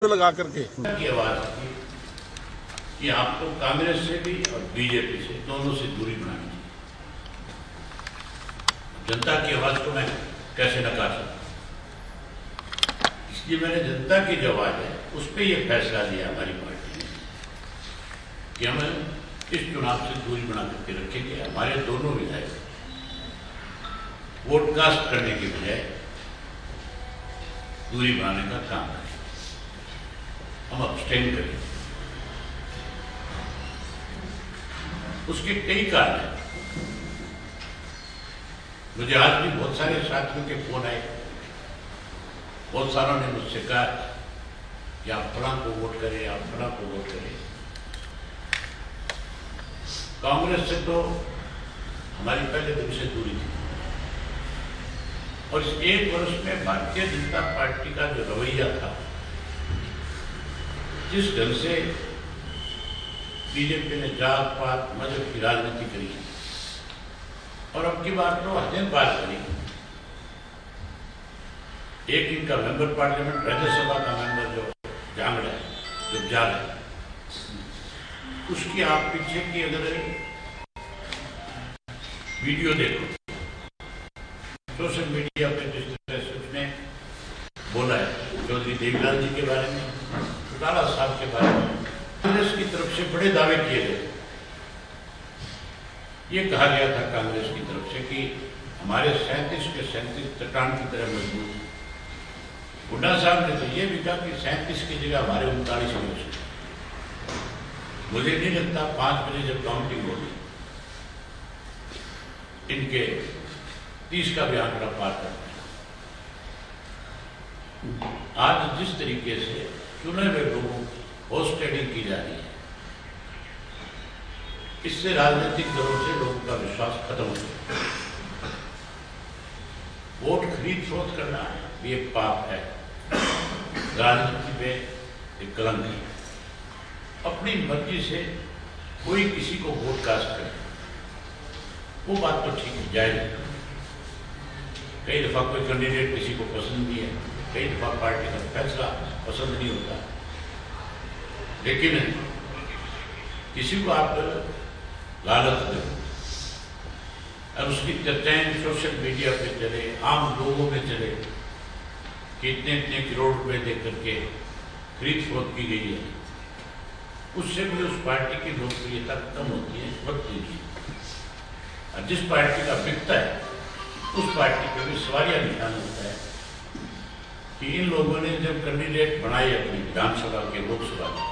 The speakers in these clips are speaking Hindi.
लगा करके की आवाज थी कि आपको कांग्रेस से भी और बीजेपी से दोनों से दूरी बनानी चाहिए। जनता की आवाज को मैं कैसे नकार सकता, इसलिए मैंने जनता की जो आवाज है उस पर यह फैसला लिया हमारी पार्टी ने कि हम इस चुनाव से दूरी बना करके रखेंगे। हमारे दोनों विधायक वोट कास्ट करने के बजाय दूरी बनाने का काम करें, हम अब्सटेन करें। उसके कई कारण हैं। मुझे आज भी बहुत सारे साथियों के फोन आए, बहुत सारों ने मुझसे कहा कि आप फलां को वोट करें, आप फलां को वोट करें। कांग्रेस से तो हमारी पहले दिन से दूरी थी और इस एक वर्ष में भारतीय जनता पार्टी का जो रवैया था, जिस ढंग से बीजेपी ने जात पात मजहब की राजनीति करी और अब की बात तो हदें बात करी। एक इनका मेंबर पार्लियामेंट राज्यसभा का मेंबर जो जांगड़ा है, जो जाल है, उसकी आप पीछे की अगर वीडियो देखो सोशल मीडिया पे, जिस तरह से उसने बोला है चौधरी देवीलाल जी के बारे में, चौटाला साहब के बारे में, कांग्रेस की तरफ से बड़े दावे किए गए। ये कहा गया था कांग्रेस की तरफ से कि हमारे 37 के 37 चट्टान की तरह मजबूत। हुड्डा साहब ने तो ये भी कहा कि 37 की जगह हमारे 39 हो सकते। मुझे नहीं लगता 5 बजे जब काउंटिंग होगी इनके 30 का भी आंकड़ा पार कर। आज जिस तरीके से चुने हुए लोगों होस्ट ट्रेडिंग की जा रही है, इससे राजनीतिक दलों से लोगों का विश्वास खत्म हो गया। वोट खरीद फरोख्त करना भी एक पाप है, राजनीति में एक कलंक है। अपनी मर्जी से कोई किसी को वोट कास्ट करे, वो बात तो ठीक है, जायज है। कई दफा कोई कैंडिडेट किसी को पसंद नहीं है, कई दफा पार्टी का फैसला पसंद नहीं होता, लेकिन किसी को आप लालच दें और उसकी चर्चाएं सोशल मीडिया पे चले, आम लोगों में चले कि इतने इतने करोड़ रुपए दे करके खरीद फरोख्त की गई है, उससे भी उस पार्टी की लोकप्रियता कम होती है। वक्त दीजिए, और जिस पार्टी का बिकता है उस पार्टी पे भी सवालिया निशान होता है कि इन लोगों ने जब कैंडिडेट बनाए अपनी विधानसभा के, लोकसभा के,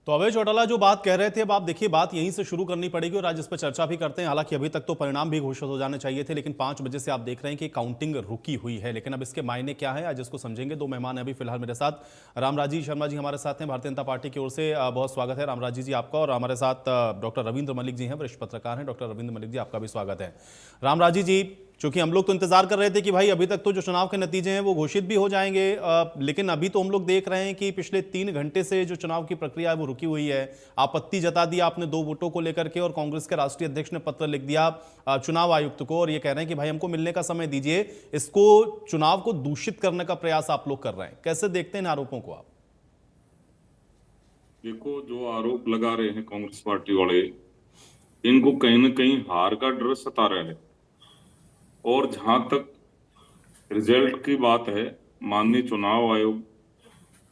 तो अभय चौटाला जो बात कह रहे थे, अब आप देखिए बात यहीं से शुरू करनी पड़ेगी और आज इस पर चर्चा भी करते हैं। हालांकि अभी तक तो परिणाम भी घोषित हो जाने चाहिए थे, लेकिन 5 बजे से आप देख रहे हैं कि काउंटिंग रुकी हुई है। लेकिन अब इसके मायने क्या है, आज इसको समझेंगे। 2 मेहमान हैं अभी फिलहाल मेरे साथ। रामराजी शर्मा जी हमारे साथ हैं, भारतीय जनता पार्टी की ओर से बहुत स्वागत है रामराजी जी आपका। और हमारे साथ डॉक्टर रविंद्र मलिक जी हैं, वरिष्ठ पत्रकार हैं। डॉक्टर रविंद्र मलिक जी आपका भी स्वागत है। रामराजी जी, चूंकि हम लोग तो इंतजार कर रहे थे कि भाई अभी तक तो जो चुनाव के नतीजे हैं वो घोषित भी हो जाएंगे, लेकिन अभी तो हम लोग देख रहे हैं कि पिछले 3 घंटे से जो चुनाव की प्रक्रिया है वो रुकी हुई है। आपत्ति जता दी आपने 2 वोटों को लेकर के, और कांग्रेस के राष्ट्रीय अध्यक्ष ने पत्र लिख दिया चुनाव आयुक्त को, और ये कह रहे हैं कि भाई हमको मिलने का समय दीजिए। इसको चुनाव को दूषित करने का प्रयास आप लोग कर रहे हैं, कैसे देखते हैं इन आरोपों को आप? देखो, जो आरोप लगा रहे हैं कांग्रेस पार्टी वाले, इनको कहीं ना कहीं हार का डर सता रहा है। और जहां तक रिजल्ट की बात है, माननीय चुनाव आयोग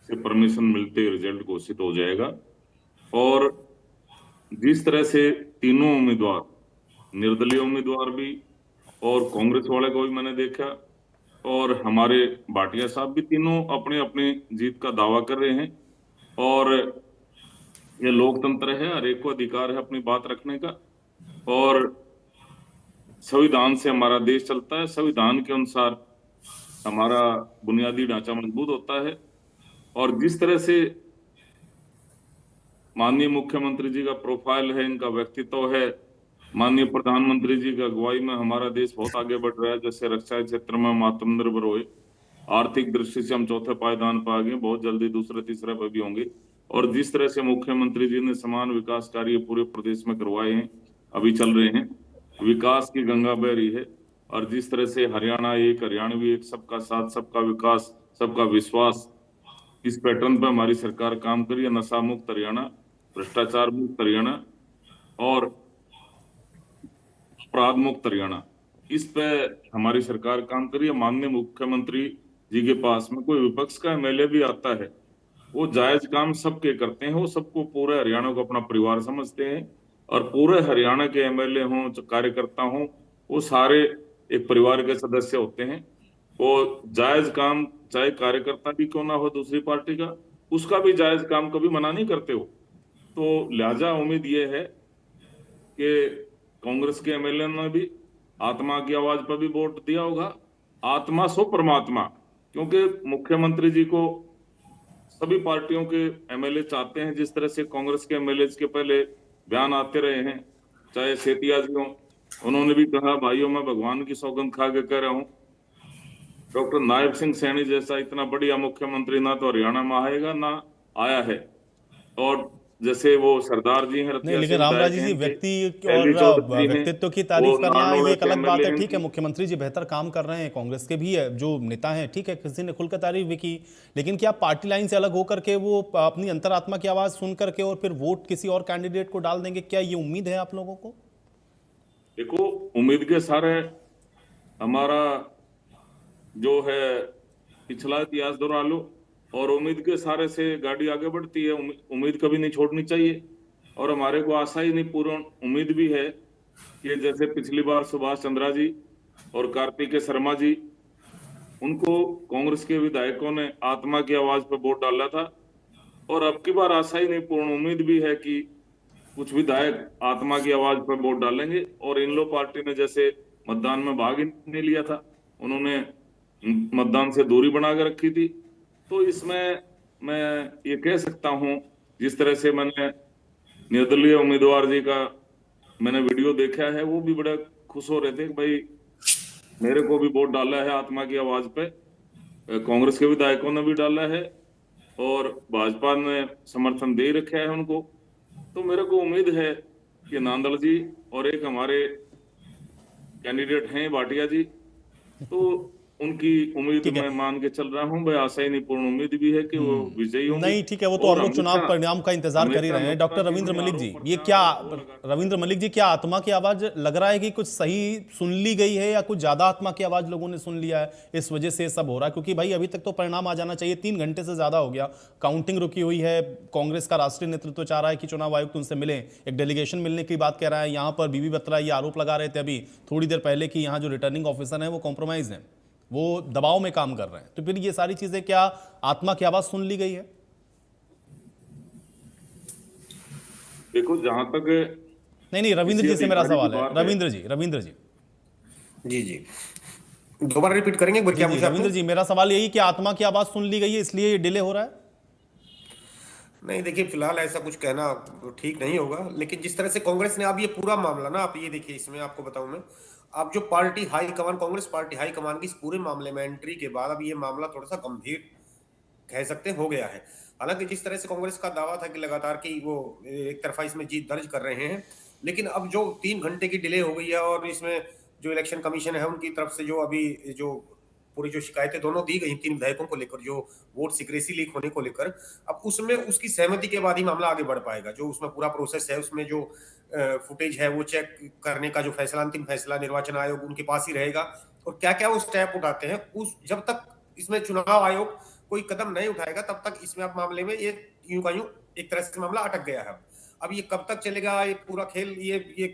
से परमिशन मिलते रिजल्ट घोषित हो जाएगा। और जिस तरह से तीनों उम्मीदवार, निर्दलीय उम्मीदवार भी और कांग्रेस वाले को भी मैंने देखा, और हमारे भाटिया साहब भी, तीनों अपने अपने जीत का दावा कर रहे हैं। और ये लोकतंत्र है, हर एक को अधिकार है अपनी बात रखने का, और संविधान से हमारा देश चलता है। संविधान के अनुसार हमारा बुनियादी ढांचा मजबूत होता है। और जिस तरह से माननीय मुख्यमंत्री जी का प्रोफाइल है, इनका व्यक्तित्व है, माननीय प्रधानमंत्री जी की अगुवाई में हमारा देश बहुत आगे बढ़ रहा है। जैसे रक्षा क्षेत्र में हम आत्मनिर्भर हुए, आर्थिक दृष्टि से हम चौथे पायदान पर आ गए, बहुत जल्दी दूसरे तीसरे पर भी होंगे। और जिस तरह से मुख्यमंत्री जी ने समान विकास कार्य पूरे प्रदेश में करवाए हैं, अभी चल रहे हैं, विकास की गंगा बह रही है। और जिस तरह से हरियाणा एक, हरियाणवी एक, सबका साथ, सबका विकास, सबका विश्वास, इस पैटर्न पर हमारी सरकार काम करी है। नशा मुक्त हरियाणा, भ्रष्टाचार मुक्त हरियाणा और अपराध मुक्त हरियाणा, इस पे हमारी सरकार काम करी है। माननीय मुख्यमंत्री जी के पास में कोई विपक्ष का एमएलए भी आता है, वो जायज काम सबके करते हैं, वो सबको पूरे हरियाणा को अपना परिवार समझते हैं, और पूरे हरियाणा के एमएलए हों, कार्यकर्ता हों, वो सारे एक परिवार के सदस्य होते हैं। वो जायज काम, चाहे कार्यकर्ता भी क्यों ना हो दूसरी पार्टी का, उसका भी जायज काम कभी मना नहीं करते हो। तो लिहाजा उम्मीद ये है कि कांग्रेस के एमएलए ने भी आत्मा की आवाज पर भी वोट दिया होगा। आत्मा सो परमात्मा, क्योंकि मुख्यमंत्री जी को सभी पार्टियों के एमएलए चाहते हैं। जिस तरह से कांग्रेस के एमएलए के पहले बयान आते रहे हैं, चाहे सेतिया जी हों, उन्होंने भी कहा भाइयों मैं भगवान की सौगंध खा के कह रहा हूं, डॉक्टर नायब सिंह सैनी जैसा इतना बढ़िया मुख्यमंत्री ना तो हरियाणा में आएगा ना आया है। और जैसे वो सरदार जी हैं, नहीं, रतिया लेकिन से रामराज विधायक जी हैं, व्यक्ति पहली और चौधरी हैं, व्यक्तित्व की वो तारीफ करना ये नारनौल एक अलग के बात है। एमएलए ठीक है, हैं। मुख्यमंत्री जी बेहतर काम कर रहे हैं, कांग्रेस के भी जो नेता हैं, ठीक है, किसी ने खुलकर तारीफ भी की, लेकिन क्या पार्टी लाइन से अलग होकर के वो अपनी अंतरात्मा की आवाज सुन करके और फिर वोट किसी और कैंडिडेट को डाल देंगे? क्या ये उम्मीद है आप लोगों को? देखो, उम्मीद के सारे हमारा जो है पिछला इतिहास दोहरा लो, और उम्मीद के सारे से गाड़ी आगे बढ़ती है। उम्मीद कभी नहीं छोड़नी चाहिए, और हमारे को आशा ही नहीं, पूर्ण उम्मीद भी है कि जैसे पिछली बार सुभाष चंद्रा जी और कार्तिकेय शर्मा जी, उनको कांग्रेस के विधायकों ने आत्मा की आवाज पर वोट डाला था, और अब की बार आशा ही नहीं, पूर्ण उम्मीद भी है कि कुछ विधायक आत्मा की आवाज पर वोट डालेंगे। और इन लो पार्टी ने जैसे मतदान में भाग ही नहीं लिया था, उन्होंने मतदान से दूरी बना के रखी थी। तो इसमें मैं ये कह सकता हूं, जिस तरह से मैंने निर्दलीय उम्मीदवार जी का मैंने वीडियो देखा है, वो भी बड़ा खुश हो रहे थे कि भाई मेरे को भी वोट डाला है आत्मा की आवाज पे। कांग्रेस के विधायकों ने भी डाला है और भाजपा ने समर्थन दे रखा है उनको। तो मेरे को उम्मीद है कि नांदल जी और एक हमारे कैंडिडेट हैं भाटिया जी, तो उनकी उम्मीद ठीक है। मैं मान के चल रहा हूं भाई, आशा ही नहीं पूर्ण उम्मीद भी है कि वो विजयी होंगे। नहीं, ठीक है, वो तो और हम लोग चुनाव परिणाम का इंतजार कर ही रहे हैं। डॉक्टर रविंद्र मलिक जी, ये क्या, रविंद्र मलिक जी, क्या आत्मा की आवाज लग रहा है कि कुछ सही सुन ली गई है, या कुछ ज्यादा आत्मा की आवाज लोगों ने सुन लिया है, इस वजह से सब हो रहा है? क्योंकि भाई अभी तक तो परिणाम आ जाना चाहिए, 3 घंटे से ज्यादा हो गया, काउंटिंग रुकी हुई है, कांग्रेस का राष्ट्रीय नेतृत्व चाह रहा है कि चुनाव आयुक्त उनसे मिले, एक डेलीगेशन मिलने की बात कह रहा है। यहाँ पर बीबी बत्रा ये आरोप लगा रहे थे अभी थोड़ी देर पहले कि यहाँ जो रिटर्निंग ऑफिसर है वो कॉम्प्रोमाइज है, वो दबाव में काम कर रहे हैं। तो फिर ये सारी चीजें क्या आत्मा की आवाज सुन ली गई है? देखो, जहां तक नहीं, रविंद्र जी से मेरा सवाल है। रविंद्र जी जी जी, दोबारा रिपीट करेंगे एक बार, क्या पूछा रविंद्र आपने? जी, मेरा सवाल यही कि आत्मा की आवाज सुन ली गई है इसलिए ये डिले हो रहा है? नहीं, देखिए, फिलहाल ऐसा कुछ कहना ठीक नहीं होगा, लेकिन जिस तरह से कांग्रेस ने अब ये पूरा मामला ना, आप ये देखिए, इसमें आपको बताऊं मैं, अब जो party high command, Congress party high command की इस पूरे मामले में एंट्री के बाद अब ये मामला थोड़ा सा गंभीर कह सकते हो गया है। हालांकि जिस तरह से कांग्रेस का दावा था कि लगातार की वो एक तरफा इसमें जीत दर्ज कर रहे हैं, लेकिन अब जो 3 घंटे की डिले हो गई है, और इसमें जो इलेक्शन कमीशन है उनकी तरफ से जो अभी जो पूरी जो शिकायतें दोनों दी गई 3 विधायकों को लेकर, जो वोट सीक्रेसी लीक होने को लेकर, अब उसमें उसकी सहमति के बाद ही मामला आगे बढ़ पाएगा। जो उसमें पूरा प्रोसेस है, उसमें जो फुटेज है वो चेक करने का जो फैसला, अंतिम फैसला निर्वाचन आयोग उनके पास ही रहेगा, और क्या क्या वो स्टेप उठाते हैं, उस जब तक इसमें चुनाव आयोग कोई कदम नहीं उठाएगा तब तक इसमें अब मामले में ये यूं का यूं एक तरह से मामला अटक गया है। अब ये कब तक चलेगा ये पूरा खेल, ये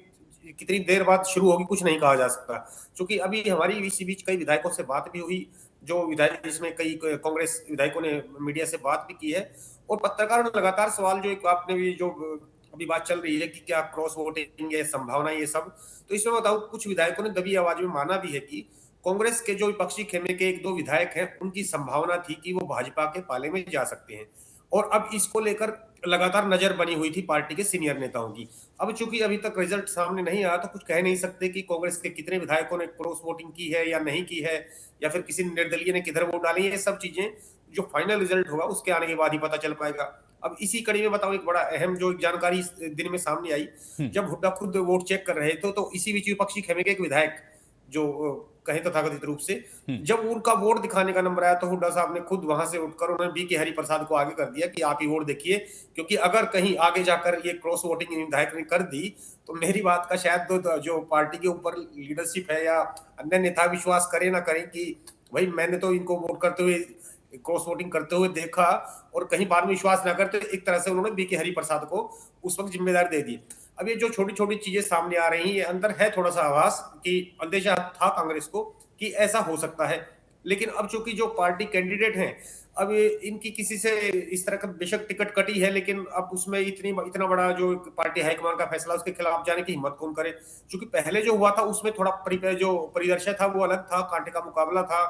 कितनी देर बाद शुरू होगी कुछ नहीं कहा जा सकता, क्योंकि अभी हमारी इसी बीच कई विधायकों से बात भी हुई, जो विधायक, जिसमें कई कांग्रेस विधायकों ने मीडिया से बात भी की है, और पत्रकारों ने लगातार सवाल, जो आपने भी जो अभी बात चल रही है कि क्या क्रॉस वोटिंग है, संभावना, ये सब, तो इसमें बताऊं, कुछ विधायकों ने दबी आवाज में माना भी है कि कांग्रेस के जो विपक्षी खेमे के 1-2 विधायक हैं, उनकी संभावना थी कि वो भाजपा के पाले में जा सकते हैं, और अब इसको लेकर लगातार नजर बनी हुई थी पार्टी के सीनियर नेताओं की। अब चूंकि अभी तक रिजल्ट सामने नहीं आया, तो कुछ कह नहीं सकते कि कांग्रेस के कितने विधायकों ने क्रॉस वोटिंग की है या नहीं की है, या फिर किसी निर्दलीय ने किधर वोट डाली है। ये सब चीजें जो फाइनल रिजल्ट होगा उसके आने के बाद ही पता चल पाएगा। अब इसी कड़ी में बताऊं, एक बड़ा अहम जो जानकारी इस दिन में सामने आई, जब हुड्डा खुद वोट चेक कर रहे थे, तो इसी बीच विपक्षी खेमे के एक विधायक जो कहें तथाकथित रूप से, जब उनका वोट दिखाने का नंबर आया तो हुड्डा साहब ने खुद वहां से उठकर उन्होंने बी के हरिप्रसाद को आगे कर दिया कि आप ही वोट देखिए, क्योंकि अगर कहीं आगे जाकर ये क्रॉस वोटिंग विधायक ने कर दी तो मेरी बात का शायद जो पार्टी के ऊपर लीडरशिप है या अन्य नेता विश्वास करें ना करें कि भाई मैंने तो इनको वोट करते हुए, क्रॉस वोटिंग करते हुए देखा, और कहीं बाद में विश्वास ना करते, एक तरह से उन्होंने बी के हरिप्रसाद को उस वक्त जिम्मेदार दे दी। अब ये जो छोटी छोटी चीजें सामने आ रही हैं, ये अंदर है थोड़ा सा आभास कि अंदेशा था कांग्रेस को कि ऐसा हो सकता है, लेकिन अब चूंकि जो पार्टी कैंडिडेट हैं, अब इनकी किसी से इस तरह का बेशक टिकट कटी है, लेकिन अब उसमें इतना बड़ा जो पार्टी हाईकमान का फैसला, उसके खिलाफ जाने की हिम्मत कौन करे। क्योंकि पहले जो हुआ था उसमें थोड़ा जो परिदृश्य था वो अलग था, कांटे का मुकाबला था,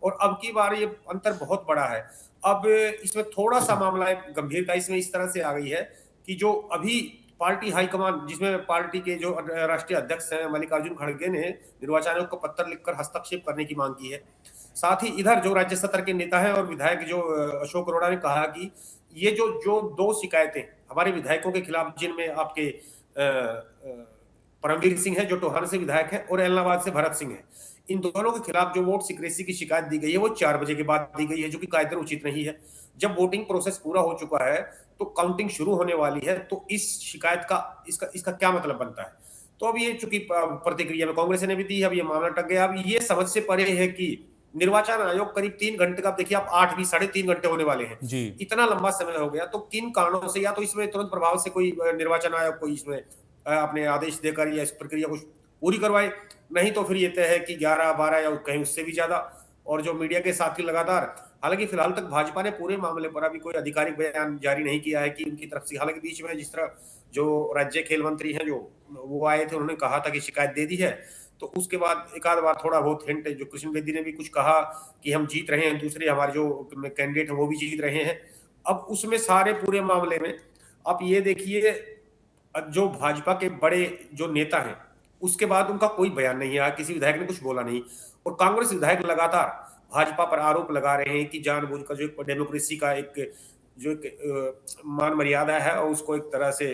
और अब की बार ये अंतर बहुत बड़ा है। अब इसमें थोड़ा सा मामला गंभीरता इसमें इस तरह से आ गई है कि जो अभी पार्टी हाईकमान, जिसमें पार्टी के जो राष्ट्रीय अध्यक्ष हैं मल्लिकार्जुन खड़गे ने निर्वाचन आयोग को पत्र लिखकर हस्तक्षेप करने की मांग की है। साथ ही इधर जो राज्य स्तर के नेता हैं और विधायक जो अशोक अरोड़ा ने कहा कि ये जो दो शिकायतें हमारे विधायकों के खिलाफ, जिनमें आपके परमवीर सिंह है जो टोहान से विधायक है और एलनाबाद से भरत सिंह है, इन दोनों के खिलाफ जो वोट सिक्रेसी की शिकायत दी गई है वो 4 बजे के बाद दी गई है, जो कि कायदेन उचित नहीं है। जब वोटिंग प्रोसेस पूरा हो चुका है तो काउंटिंग शुरू होने वाली है, तो इस शिकायत का इसका क्या मतलब बनता है। तो अब ये चूंकि प्रतिक्रिया में कांग्रेस ने भी दी है, अब ये मामला टक गया। अब ये समझ से परे है कि निर्वाचन आयोग करीब 3 घंटे का, देखिए आप 8 भी 3.5 घंटे होने वाले हैं, इतना लंबा समय हो गया, तो किन कारणों से, या तो इसमें तुरंत प्रभाव से कोई निर्वाचन आयोग को इसमें अपने आदेश देकर या इस प्रक्रिया को पूरी करवाए, नहीं तो फिर ये तय है कि 11-12 या कहीं उससे भी ज्यादा। और जो मीडिया के साथी लगातार, हालांकि फिलहाल तक भाजपा ने पूरे मामले पर अभी कोई आधिकारिक बयान जारी नहीं किया है कि उनकी तरफ से, हालांकि बीच में जिस तरह जो राज्य खेल मंत्री हैं जो वो आए थे, उन्होंने कहा था कि शिकायत दे दी है, तो उसके बाद एक आध बार थोड़ा बहुत हिंट, जो कृष्ण बेदी ने भी कुछ कहा कि हम जीत रहे हैं, दूसरे हमारे जो कैंडिडेट हैं वो भी जीत रहे हैं। अब उसमें सारे पूरे मामले में आप ये देखिए, जो भाजपा के बड़े जो नेता हैं उसके बाद उनका कोई बयान नहीं आया, किसी विधायक ने कुछ बोला नहीं, और कांग्रेस विधायक लगातार भाजपा पर आरोप लगा रहे हैं कि जानबूझकर जो डेमोक्रेसी का एक मान मर्यादा है और उसको एक तरह से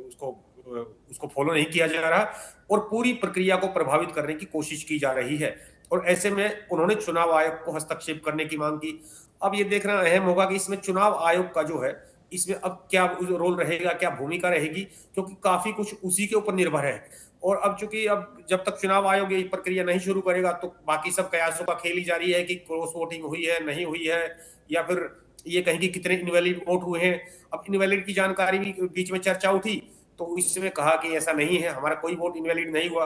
उसको फॉलो नहीं किया जा रहा, और पूरी प्रक्रिया को प्रभावित करने की कोशिश की जा रही है। और ऐसे में उन्होंने चुनाव आयोग को हस्तक्षेप करने की मांग की। अब ये देखना अहम होगा कि इसमें चुनाव आयोग का जो है, इसमें अब क्या रोल रहेगा, क्या भूमिका रहेगी, क्योंकि काफी कुछ उसी के ऊपर निर्भर है। और अब चूंकि अब जब तक चुनाव आयोग ये प्रक्रिया नहीं शुरू करेगा तो बाकी सब कयासों का खेल ही जारी है कि क्रॉस वोटिंग हुई है, नहीं हुई है, या फिर ये कहेंगे कितने इनवैलिड वोट हुए हैं। अब इनवैलिड की जानकारी भी बीच में चर्चा उठी, तो इसमें कहा कि ऐसा नहीं है, हमारा कोई वोट इनवैलिड नहीं हुआ।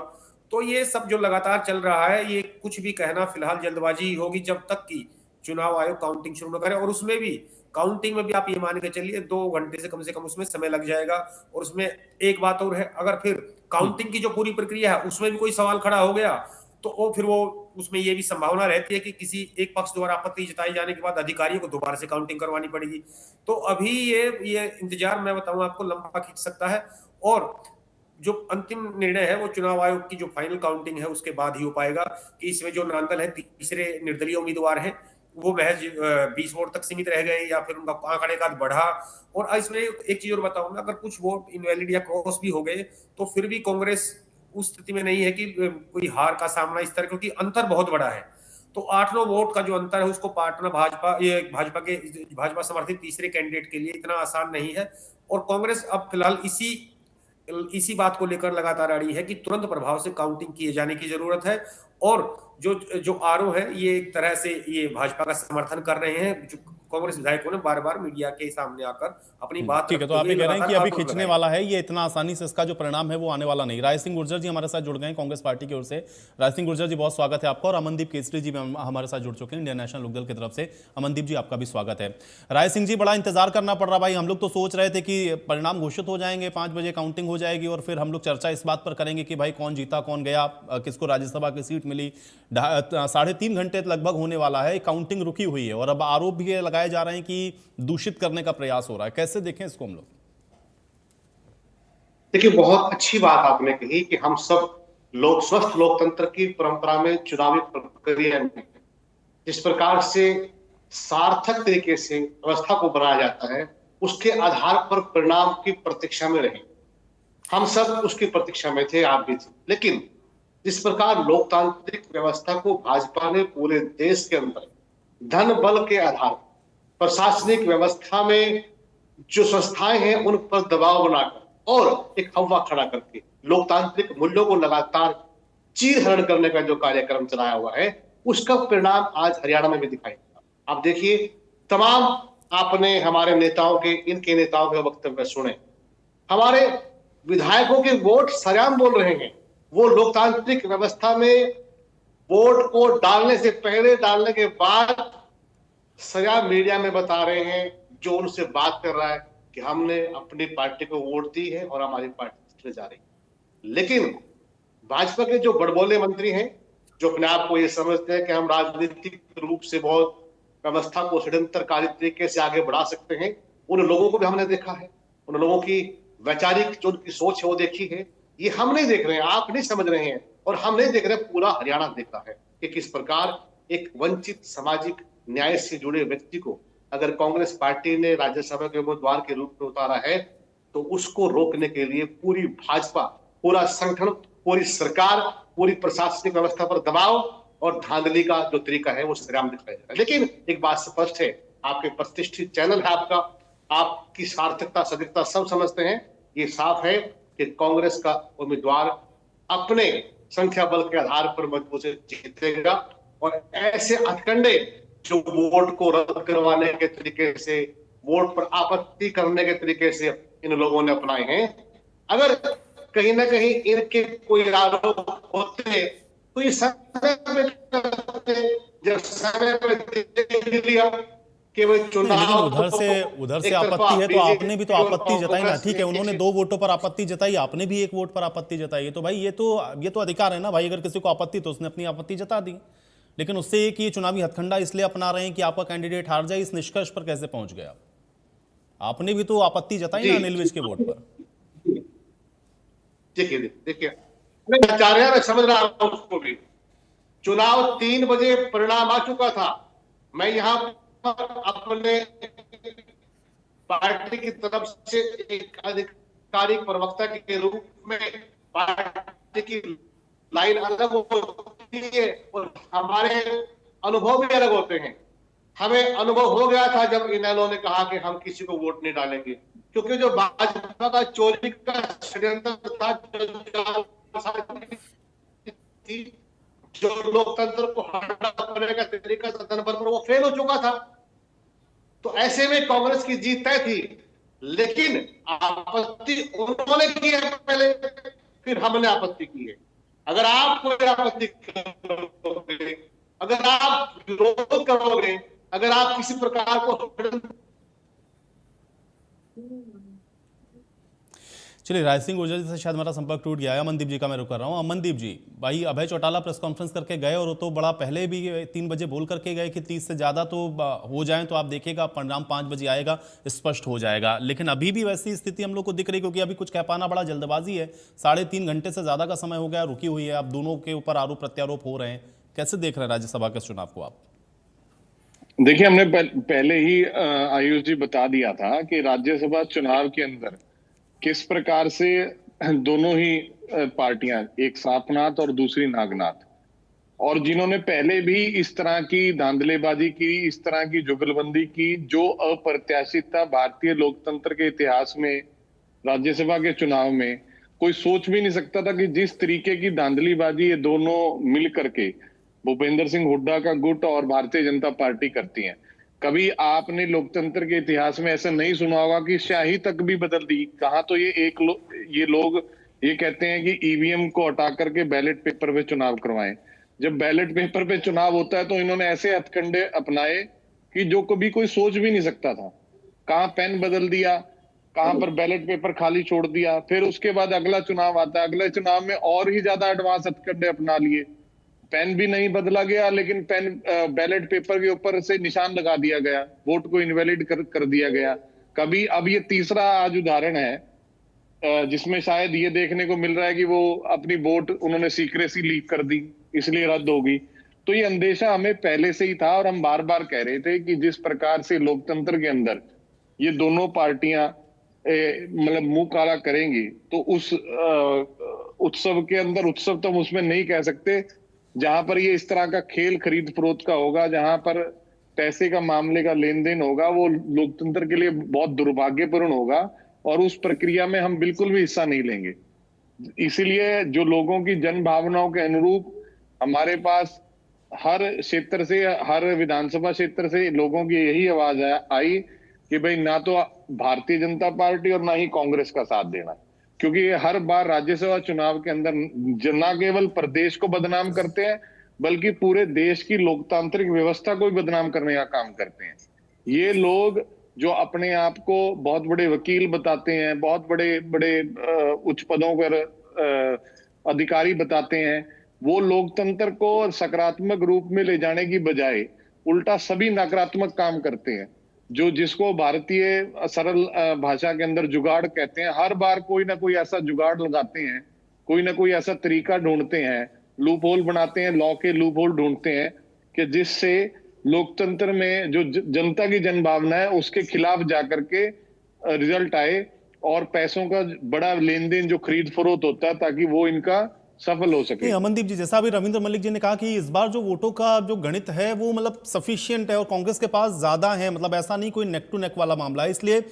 तो ये सब जो लगातार चल रहा है, ये कुछ भी कहना फिलहाल जल्दबाजी होगी जब तक कि चुनाव आयोग काउंटिंग शुरू न करे। और उसमें भी काउंटिंग में भी आप ये मान के चलिए 2 घंटे से कम उसमें समय लग जाएगा। और उसमें एक बात और है, अगर फिर काउंटिंग की जो पूरी प्रक्रिया है उसमें भी कोई सवाल खड़ा हो गया तो वो उसमें ये भी संभावना रहती है कि किसी एक पक्ष द्वारा आपत्ति जताई जाने के बाद अधिकारियों को दोबारा से काउंटिंग करवानी पड़ेगी। तो अभी ये इंतजार मैं बताऊं आपको लंबा खींच सकता है, और जो अंतिम निर्णय है वो चुनाव आयोग की जो फाइनल काउंटिंग है उसके बाद ही हो पाएगा कि इसमें जो नांदल है, तीसरे निर्दलीय उम्मीदवार हैं, वो महज 20 वोट तक सीमित रह गए या फिर उनका आंकड़े का बढ़ा। और इसमें एक चीज और बताऊं मैं, अगर कुछ वोट इनवैलिड या क्रॉस भी हो गए तो फिर भी कांग्रेस उस स्थिति में नहीं है कि कोई हार का सामना इस तरह, क्योंकि अंतर बहुत बड़ा है। तो 8-9 वोट का जो अंतर है उसको पाटना भाजपा समर्थित तीसरे कैंडिडेट के लिए इतना आसान नहीं है। और कांग्रेस अब फिलहाल इसी बात को लेकर लगातार अड़ी है कि तुरंत प्रभाव से काउंटिंग किए जाने की जरूरत है। और जो आरोप है ये एक तरह से ये भाजपा का समर्थन कर रहे हैं, जो कांग्रेस विधायकों ने बार बार मीडिया के सामने आकर अपनी बात, ठीक है। तो आप ये कह रहे हैं कि अभी खींचने वाला है, ये इतना आसानी से इसका जो परिणाम है वो आने वाला नहीं। राय सिंह गुर्जर जी हमारे साथ जुड़ गए हैं कांग्रेस पार्टी की ओर से। राय सिंह गुर्जर जी बहुत स्वागत है आपका। और अमनदीप केसरी जी हमारे साथ जुड़ चुके हैं इंडियन नेशनल लोकदल की तरफ से। अमनदीप जी आपका भी स्वागत है। राय सिंह जी, बड़ा इंतजार करना पड़ रहा भाई, हम लोग तो सोच रहे थे कि परिणाम घोषित हो जाएंगे, 5 बजे काउंटिंग हो जाएगी और फिर हम लोग चर्चा इस बात पर करेंगे कि भाई कौन जीता कौन गया, किसको राज्यसभा की सीट मिली। 3.5 घंटे लगभग होने वाला है, काउंटिंग रुकी हुई है और अब आरोप भी लगाए जा रहे हैं कि दूषित करने का प्रयास हो रहा है। कैसे देखें इसको हम लोग? देखिए, बहुत अच्छी बात आपने कही कि हम सब स्वस्थ लोकतंत्र की परंपरा में, चुनावी प्रक्रिया में जिस प्रकार से सार्थक तरीके से व्यवस्था को बनाया जाता है, उसके आधार पर परिणाम की प्रतीक्षा में रहे। हम सब उसकी प्रतीक्षा में थे, आप भी थे। लेकिन जिस प्रकार लोकतांत्रिक व्यवस्था को भाजपा ने पूरे देश के अंदर धन बल के आधार पर प्रशासनिक व्यवस्था में जो संस्थाएं हैं उन पर दबाव बनाकर और एक हवा खड़ा करके लोकतांत्रिक मूल्यों को लगातार चीरहरण करने का जो कार्यक्रम चलाया हुआ है, उसका परिणाम आज हरियाणा में भी दिखाई देगा। आप देखिए, तमाम आपने हमारे नेताओं के, इनके नेताओं के वक्तव्य सुने, हमारे विधायकों के वोट सरेआम बोल रहे हैं। वो लोकतांत्रिक व्यवस्था में वोट को डालने से पहले, डालने के बाद सरेआम मीडिया में बता रहे हैं, जो उनसे बात कर रहा है कि हमने अपनी पार्टी को वोट दी है और हमारी पार्टी चले जा रही है। लेकिन भाजपा के जो बड़बोले मंत्री हैं, जो अपने आप को ये समझते हैं कि हम राजनीतिक रूप से बहुत व्यवस्था को षड्यंत्रकारी तरीके से आगे बढ़ा सकते हैं, उन लोगों को भी हमने देखा है। उन लोगों की वैचारिक जो उनकी सोच है वो देखी है। ये हम नहीं देख रहे हैं, आप नहीं समझ रहे हैं, और हम नहीं देख रहे, पूरा हरियाणा देखा है कि किस प्रकार एक वंचित सामाजिक न्याय से जुड़े व्यक्ति को अगर कांग्रेस पार्टी ने राज्यसभा के उम्मीदवार के रूप में उतारा है, तो उसको रोकने के लिए पूरी भाजपा, पूरा संगठन, पूरी सरकार, पूरी प्रशासनिक व्यवस्था पर दबाव और धांधली का जो तरीका है वो सरेआम दिखाई दे रहा है। लेकिन एक बात स्पष्ट है, आपके प्रतिष्ठित चैनल है आपका, आपकी सार्थकता सदस्यता सब समझते हैं, ये साफ है कि कांग्रेस का उम्मीदवार अपने संख्या बल के आधार पर मजबूत से जीतेगा। और ऐसे हथकंडे जो वोट को रद्द करवाने के तरीके से, वोट पर आपत्ति करने के तरीके से इन लोगों ने अपनाए हैं, अगर कहीं ना कहीं इनके कोई आरोप होते तो ये समय पे करते, जब समय पे देख लिया कि वो चुनाव, लेकिन उधर से आपत्ति है तो आपने भी तो आपत्ति जताई ना। ठीक है, उन्होंने 2 वोटों पर आपत्ति जताई, आपने भी 1 वोट पर आपत्ति जताई है, तो भाई ये तो अधिकार है ना भाई। अगर किसी को आपत्ति तो उसने अपनी आपत्ति जता दी, लेकिन उससे एक ये चुनावी हथकंडा इसलिए अपना रहे हैं कि आपका कैंडिडेट हार जाए, इस निष्कर्ष पर कैसे पहुंच गया? आपने भी तो आपत्ति जताई ना अनिल विज के वोट पर। देखिए मैं समझ रहा हूं उसको भी। चुनाव 3 बजे परिणाम आ चुका था। मैं यहां पर अपने पार्टी की तरफ से एक आधिकारिक प्रवक्ता के रूप में पार्टी की लाइन अलग होती है और हमारे अनुभव भी अलग होते हैं। हमें अनुभव हो गया था जब इन्होंने कहा कि हम किसी को वोट नहीं डालेंगे, क्योंकि जो भाजपा का चोरी का षड्यंत्र था, जो लोकतंत्र को हटा करने का तरीका था धन बल पर, वो फेल हो चुका था। तो ऐसे में कांग्रेस की जीत तय थी। लेकिन आपत्ति उन्होंने की है पहले, फिर हमने आपत्ति की है। अगर आप कोई आपत्ति करोगे, अगर आप विरोध करोगे, अगर आप किसी प्रकार को, चलिए, राज सिंह गुर्जर जी से शायद हमारा संपर्क टूट गया है। अमनदीप जी का मैं रुक कर रहा हूँ। अमनदीप जी, भाई अभय चौटाला प्रेस कॉन्फ्रेंस करके गए और वो तो बड़ा पहले भी 3 बजे बोल करके गए कि 30 से ज़्यादा तो हो जाए तो आप देखिएगा परिणाम 5 बजे आएगा, स्पष्ट हो जाएगा। लेकिन अभी भी वैसी स्थिति हम लोग को दिख रही, क्योंकि अभी कुछ कह पाना बड़ा जल्दबाजी है। 3.5 घंटे से ज़्यादा का समय हो गया, रुकी हुई है। अब दोनों के ऊपर आरोप प्रत्यारोप हो रहे हैं। कैसे देख रहे हैं राज्यसभा के चुनाव को आप? देखिए, हमने पहले ही आयुष जी बता दिया था कि राज्यसभा चुनाव के अंदर किस प्रकार से दोनों ही पार्टियां, एक सापनाथ और दूसरी नागनाथ, और जिन्होंने पहले भी इस तरह की धांधलेबाजी की, इस तरह की जुगलबंदी की, जो अप्रत्याशित था भारतीय लोकतंत्र के इतिहास में, राज्यसभा के चुनाव में कोई सोच भी नहीं सकता था कि जिस तरीके की धांधलीबाजी ये दोनों मिल करके भूपेंद्र सिंह हुड्डा का गुट और भारतीय जनता पार्टी करती हैं। कभी आपने लोकतंत्र के इतिहास में ऐसा नहीं सुना होगा कि स्याही तक भी बदल दी। कहा तो ये लोग ये कहते हैं कि ईवीएम को हटा करके बैलेट पेपर पे चुनाव करवाएं। जब बैलेट पेपर पे चुनाव होता है तो इन्होंने ऐसे हथकंडे अपनाए कि जो कभी कोई सोच भी नहीं सकता था। कहाँ पेन बदल दिया, कहाँ पर बैलेट पेपर खाली छोड़ दिया। फिर उसके बाद अगला चुनाव आता है, अगले चुनाव में और ही ज्यादा एडवांस हथकंडे अपना लिए। पेन भी नहीं बदला गया, लेकिन पेन बैलेट पेपर के ऊपर से निशान लगा दिया गया, वोट को इनवैलिड कर दिया गया। कभी अब ये तीसरा आज उदाहरण है जिसमें शायद ये देखने को मिल रहा है कि वो अपनी वोट उन्होंने सीक्रेसी लीक कर दी, इसलिए रद्द होगी। तो ये अंदेशा हमें पहले से ही था और हम बार बार कह रहे थे कि जिस प्रकार से लोकतंत्र के अंदर ये दोनों पार्टियां मतलब मुंह काला करेंगी, तो उस उत्सव के अंदर, उत्सव तो हम उसमें नहीं कह सकते, जहां पर ये इस तरह का खेल खरीद फरोख्त का होगा, जहां पर पैसे का मामले का लेन देन होगा, वो लोकतंत्र के लिए बहुत दुर्भाग्यपूर्ण होगा और उस प्रक्रिया में हम बिल्कुल भी हिस्सा नहीं लेंगे। इसीलिए जो लोगों की जन भावनाओं के अनुरूप हमारे पास हर क्षेत्र से, हर विधानसभा क्षेत्र से लोगों की यही आवाज आई कि भाई ना तो भारतीय जनता पार्टी और ना ही कांग्रेस का साथ देना, क्योंकि ये हर बार राज्यसभा चुनाव के अंदर न केवल प्रदेश को बदनाम करते हैं बल्कि पूरे देश की लोकतांत्रिक व्यवस्था को भी बदनाम करने का काम करते हैं। ये लोग जो अपने आप को बहुत बड़े वकील बताते हैं, बहुत बड़े बड़े उच्च पदों पर अधिकारी बताते हैं, वो लोकतंत्र को सकारात्मक रूप में ले जाने की बजाय उल्टा सभी नकारात्मक काम करते हैं, जो जिसको भारतीय सरल भाषा के अंदर जुगाड़ कहते हैं। हर बार कोई ना कोई ऐसा जुगाड़ लगाते हैं, कोई ना कोई ऐसा तरीका ढूंढते हैं, लूप होल बनाते हैं, लॉ के लूप होल ढूंढते हैं कि जिससे लोकतंत्र में जो जनता की जनभावना है उसके खिलाफ जाकर के रिजल्ट आए और पैसों का बड़ा लेन देन जो खरीद फरोख्त होता है, ताकि वो इनका सफल हो सके। अमनदीप जी, जैसा अभी रविंद्र मलिक जी ने कहा कि इस बार जो वोटों का जो गणित है वो मतलब सफिशिएंट है और कांग्रेस के पास ज्यादा है, मतलब ऐसा नहीं कोई नेक टू नेक वाला मामला है, इसलिए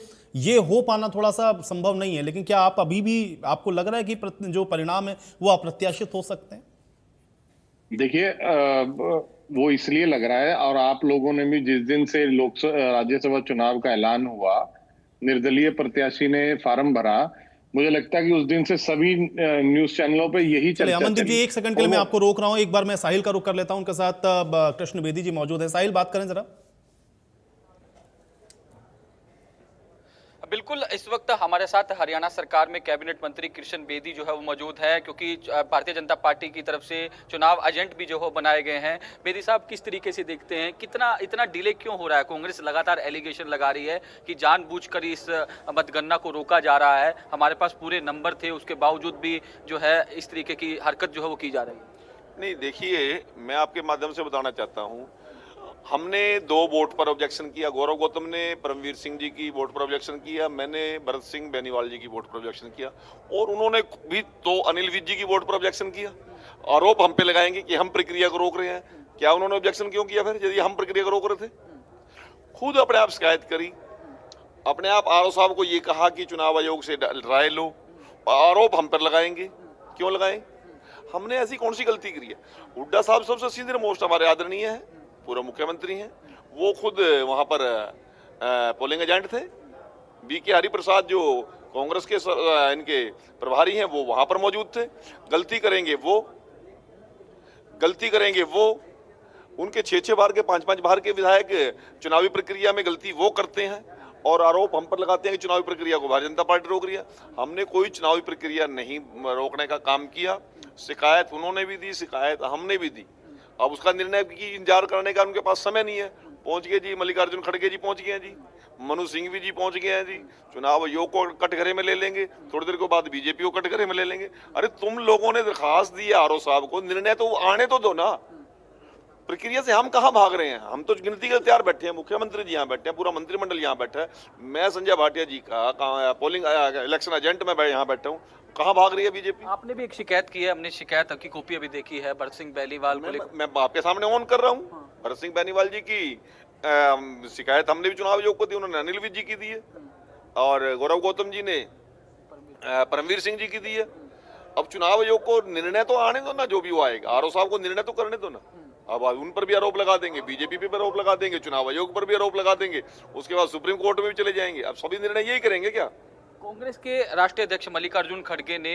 ये हो पाना थोड़ा सा संभव नहीं है। लेकिन क्या आप अभी भी, आपको लग रहा है कि जो परिणाम है वो अप्रत्याशित हो सकते हैं? देखिए, वो इसलिए लग रहा है, और आप लोगों ने भी जिस दिन से राज्यसभा चुनाव का ऐलान हुआ, निर्दलीय प्रत्याशी ने फार्म भरा, मुझे लगता है कि उस दिन से सभी न्यूज चैनलों पे यही चर्चा। अमनदीप जी, एक सेकंड के लिए मैं आपको रोक रहा हूं, एक बार मैं साहिल का रुख कर लेता हूं, उनके साथ कृष्ण बेदी जी मौजूद है। साहिल, बात करें जरा। बिल्कुल, इस वक्त हमारे साथ हरियाणा सरकार में कैबिनेट मंत्री कृष्ण बेदी जो है वो मौजूद है, क्योंकि भारतीय जनता पार्टी की तरफ से चुनाव एजेंट भी जो हो बनाए गए हैं। बेदी साहब, किस तरीके से देखते हैं, इतना डिले क्यों हो रहा है? कांग्रेस लगातार एलिगेशन लगा रही है कि जानबूझकर इस मतगणना को रोका जा रहा है, हमारे पास पूरे नंबर थे, उसके बावजूद भी जो है इस तरीके की हरकत जो है वो की जा रही है। नहीं, देखिए, मैं आपके माध्यम से बताना चाहता हूँ, हमने 2 वोट पर ऑब्जेक्शन किया। गौरव गौतम ने परमवीर सिंह जी की वोट पर ऑब्जेक्शन किया, मैंने भरत सिंह बेनीवाल जी की वोट पर ऑब्जेक्शन किया, और उन्होंने भी तो अनिल विज जी की वोट पर ऑब्जेक्शन किया। आरोप हम पे लगाएंगे कि हम प्रक्रिया को रोक रहे हैं। क्या उन्होंने ऑब्जेक्शन क्यों किया फिर, यदि हम प्रक्रिया को रोक रहे थे? खुद अपने आप शिकायत करी, अपने आप आरओ साहब को ये कहा कि चुनाव आयोग से राय लो, आरोप हम पर लगाएंगे। क्यों लगाएं? हमने ऐसी कौन सी गलती करी है? हुड्डा साहब सबसे सीनियर मोस्ट हमारे आदरणीय है, पूर्व मुख्यमंत्री हैं, वो खुद वहां पर पोलिंग एजेंट थे। बीके हरिप्रसाद जो कांग्रेस के इनके प्रभारी हैं, वो वहां पर मौजूद थे। गलती करेंगे वो उनके 6 बार के 5 बार के विधायक चुनावी प्रक्रिया में गलती वो करते हैं और आरोप हम पर लगाते हैं कि चुनावी प्रक्रिया को भारतीय जनता पार्टी रोक रही है। हमने कोई चुनावी प्रक्रिया नहीं रोकने का काम किया। शिकायत उन्होंने भी दी, शिकायत हमने भी दी। अब उसका निर्णय की इंतजार करने का उनके पास समय नहीं है। पहुंच गए जी, मल्लिकार्जुन खड़गे जी पहुंच गए हैं जी, मनु सिंह भी जी पहुंच गए हैं जी, चुनाव आयोग को कटघरे में ले लेंगे, थोड़ी देर के बाद बीजेपी को कटघरे में ले लेंगे। अरे तुम लोगों ने दरखास्त दी है आरओ साहब को, निर्णय तो आने तो दो ना। प्रक्रिया से हम कहाँ भाग रहे हैं? हम तो गिनती के तैयार बैठे हैं, मुख्यमंत्री जी यहाँ बैठे हैं, पूरा मंत्रिमंडल यहाँ बैठा है, मैं संजय भाटिया जी का पोलिंग इलेक्शन एजेंट में यहाँ बैठा हूँ। कहाँ भाग रही है बीजेपी? आपने भी एक शिकायत की है, हमने शिकायत की कॉपी अभी देखी है भरत सिंह बेनीवाल को। मैं आपके सामने ऑन कर रहा हूँ। भरत सिंह बेनीवाल जी की शिकायत हमने भी चुनाव आयोग को दी, उन्होंने अनिल विज जी की दी है, और गौरव गौतम जी ने परमवीर सिंह जी की दी है। अब चुनाव आयोग को निर्णय तो आने दो ना, जो भी वो आएगा, आरओ साहब को निर्णय तो करने दो ना। अब उन पर भी आरोप लगा देंगे, बीजेपी पे आरोप लगा देंगे, चुनाव आयोग पर भी आरोप लगा देंगे, उसके बाद सुप्रीम कोर्ट में भी चले जाएंगे। अब सभी निर्णय यही करेंगे क्या? कांग्रेस के राष्ट्रीय अध्यक्ष मल्लिकार्जुन खड़गे ने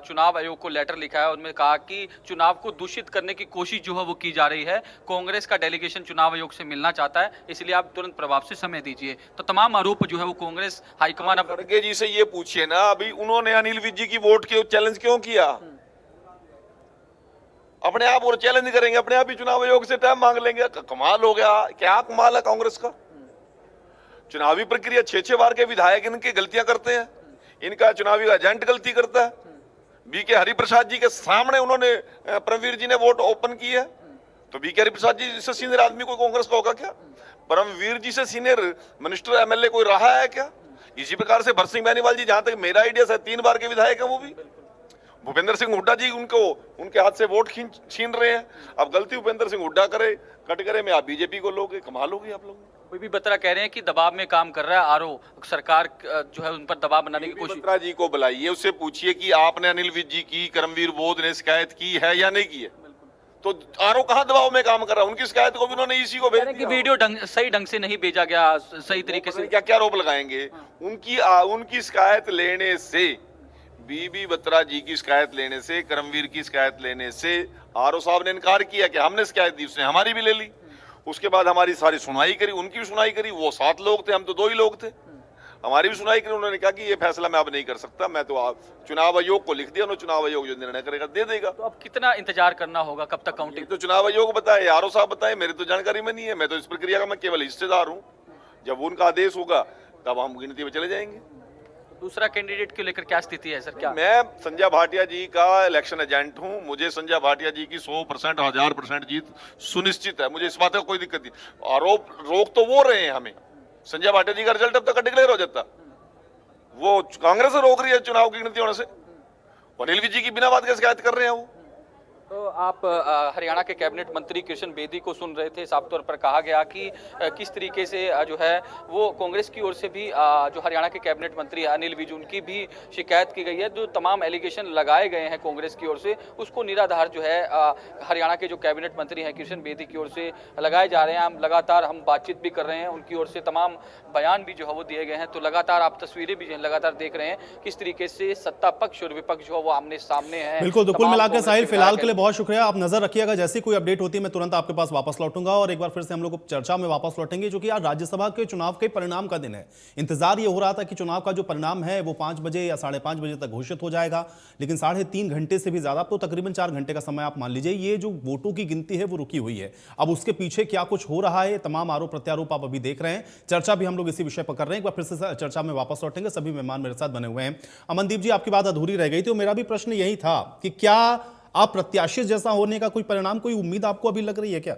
चुनाव आयोग को लेटर लिखा है, उनमें कहा कि चुनाव को दूषित करने की कोशिश जो है वो की जा रही है, कांग्रेस का डेलीगेशन चुनाव आयोग से मिलना चाहता है, इसलिए आप तुरंत प्रभाव से समय दीजिए। तो तमाम आरोप जो है वो कांग्रेस हाईकमान। खड़गे जी से ये पूछिए ना, अभी उन्होंने अनिल विज जी की वोट के चैलेंज क्यों किया? अपने आप और चैलेंज करेंगे, अपने आप ही चुनाव आयोग से टाइम मांग लेंगे। कमाल हो गया, क्या कमाल है कांग्रेस का? चुनावी प्रक्रिया 6 बार के विधायक इनकी गलतियां करते हैं, इनका चुनावी एजेंट गलती करता है। बीके हरिप्रसाद जी के सामने उन्होंने परमवीर जी ने वोट ओपन की है, तो बीके हरिप्रसाद जी से सीनियर आदमी कोई कांग्रेस का होगा क्या? परमवीर जी से सीनियर मिनिस्टर एमएलए कोई रहा है क्या? इसी प्रकार से भरत सिंह बेनीवाल जी, जहां तक मेरा आइडिया है, 3 बार के विधायक है वो भी। भूपेंद्र सिंह हुड्डा जी उनके हाथ से वोट छीन रहे हैं। अब गलती भूपेंद्र सिंह हुड्डा करे, कटघरे में आप बीजेपी को लोगे, कमाल होगी आप लोग। बीबी बत्रा कह रहे हैं कि दबाव में काम कर रहा है आरओ, सरकार जो है उन पर दबाव बनाने की कोशिश। बत्रा जी को बुलाइए, उससे पूछिए कि आपने अनिल विज जी की, करमवीर बोध ने शिकायत की है या नहीं की है। तो आरओ कहां दबाव में काम कर रहा है? उनकी शिकायत को भी उन्होंने इसी को भेज दिया। वीडियो सही ढंग से नहीं भेजा गया, सही तरीके से। क्या क्या आरोप लगाएंगे? उनकी शिकायत लेने से, बीबी बत्रा जी की शिकायत लेने से, करमवीर की शिकायत लेने से आरओ साहब ने इनकार किया कि हमने शिकायत दी, उसने हमारी भी ले ली। उसके बाद हमारी सारी सुनवाई करी, उनकी भी सुनवाई करी। वो 7 लोग थे, हम तो 2 ही लोग थे। हमारी भी सुनवाई करी। उन्होंने कहा कि ये फैसला मैं अब नहीं कर सकता, मैं तो चुनाव आयोग को लिख दिया, उन्होंने चुनाव आयोग जो निर्णय करेगा दे देगा। तो अब कितना इंतजार करना होगा, कब तक काउंटिंग? तो चुनाव आयोग बताए, आरओ साहब बताए, मेरी तो जानकारी में नहीं है। मैं तो इस प्रक्रिया का मैं केवल हिस्सेदार हूँ। जब उनका आदेश होगा तब हम गिनती में चले जाएंगे। दूसरा कैंडिडेट को लेकर क्या स्थिति है सर? क्या मैं संजय भाटिया जी का इलेक्शन एजेंट हूं। मुझे संजय भाटिया जी की 100% 1000% जीत सुनिश्चित है। मुझे इस बात का कोई दिक्कत नहीं। आरोप रोक तो वो रहे हैं हमें। संजय भाटिया जी का रिजल्ट अब तक डिक्लेयर हो जाता, वो कांग्रेस रोक रही है चुनाव की गिनती होने से। अनिल विज जी की बिना बात के शिकायत कर रहे हैं वो। तो आप हरियाणा के कैबिनेट मंत्री कृष्ण बेदी को सुन रहे थे। साफ तौर पर कहा गया कि किस तरीके से जो है वो कांग्रेस की ओर से भी जो हरियाणा के कैबिनेट मंत्री अनिल विज, उनकी भी शिकायत की गई है। जो तमाम एलिगेशन लगाए गए हैं कांग्रेस की ओर से, उसको निराधार जो है हरियाणा के जो कैबिनेट मंत्री हैं कृष्ण बेदी की ओर से लगाए जा रहे हैं। हम बातचीत भी कर रहे हैं, उनकी ओर से तमाम बयान भी जो है वो दिए गए हैं। तो लगातार आप तस्वीरें भी लगातार देख रहे हैं किस तरीके से सत्ता पक्ष और विपक्ष जो है वो आमने सामने है। बिल्कुल, तो कुल मिलाकर साहिल फिलहाल के लिए बहुत शुक्रिया। आप नजर रखिएगा, जैसी कोई अपडेट होती है मैं तुरंत आपके पास वापस लौटूंगा। और एक बार फिर से हम लोग चर्चा में वापस लौटेंगे, जो कि आज राज्यसभा के चुनाव के परिणाम का दिन है। इंतजार ये हो रहा था कि चुनाव का जो परिणाम है वो 5 बजे या 5:30 बजे तक घोषित हो जाएगा, लेकिन 3.5 घंटे से भी ज्यादा, तो तकरीबन 4 घंटे का समय आप मान लीजिए, ये जो वोटों की गिनती है वो रुकी हुई है। अब उसके पीछे क्या कुछ हो रहा है, तमाम आरोप प्रत्यारोप आप अभी देख रहे हैं। चर्चा भी हम लोग इसी विषय पर कर रहे हैं। एक बार फिर से चर्चा में वापस लौटेंगे। सभी मेहमान मेरे साथ बने हुए हैं। अमनदीप जी, आपकी बात अधूरी रह गई थी। मेरा भी प्रश्न यही था कि क्या आप प्रत्याशित जैसा होने का कोई परिणाम, कोई उम्मीद आपको अभी लग रही है क्या?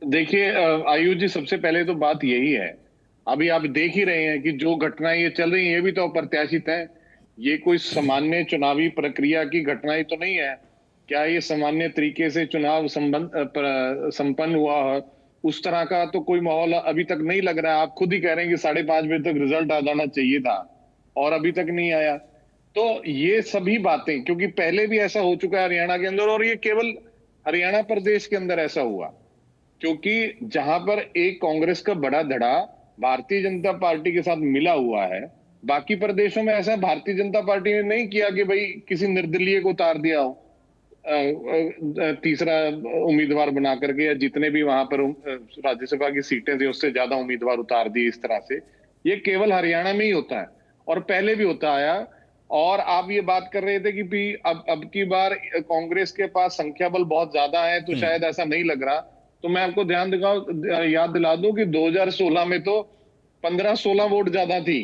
देखिए आयुष जी, सबसे पहले तो बात यही है, अभी आप देख ही रहे हैं कि जो घटनाएं ये चल रही हैं ये भी तो अप्रत्याशित है। ये कोई सामान्य चुनावी प्रक्रिया की घटनाएं तो नहीं है। क्या ये सामान्य तरीके से चुनाव संपन्न हुआ है, उस तरह का तो कोई माहौल अभी तक नहीं लग रहा है। आप खुद ही कह रहे हैं कि 5:30 बजे तक रिजल्ट आ जाना चाहिए था और अभी तक नहीं आया। तो ये सभी बातें, क्योंकि पहले भी ऐसा हो चुका है हरियाणा के अंदर, और ये केवल हरियाणा प्रदेश के अंदर ऐसा हुआ क्योंकि जहां पर एक कांग्रेस का बड़ा धड़ा भारतीय जनता पार्टी के साथ मिला हुआ है, बाकी प्रदेशों में ऐसा भारतीय जनता पार्टी ने नहीं किया कि भाई किसी निर्दलीय को उतार दिया हो तीसरा उम्मीदवार बना करके, या जितने भी वहां पर राज्यसभा की सीटें थी उससे ज्यादा उम्मीदवार उतार दिए। इस तरह से ये केवल हरियाणा में ही होता है और पहले भी होता आया। और आप ये बात कर रहे थे कि भी अब की बार कांग्रेस के पास संख्या बल बहुत ज्यादा है, तो शायद ऐसा नहीं लग रहा। तो मैं आपको याद दिला दूं कि 2016 में तो 15-16 वोट ज्यादा थी,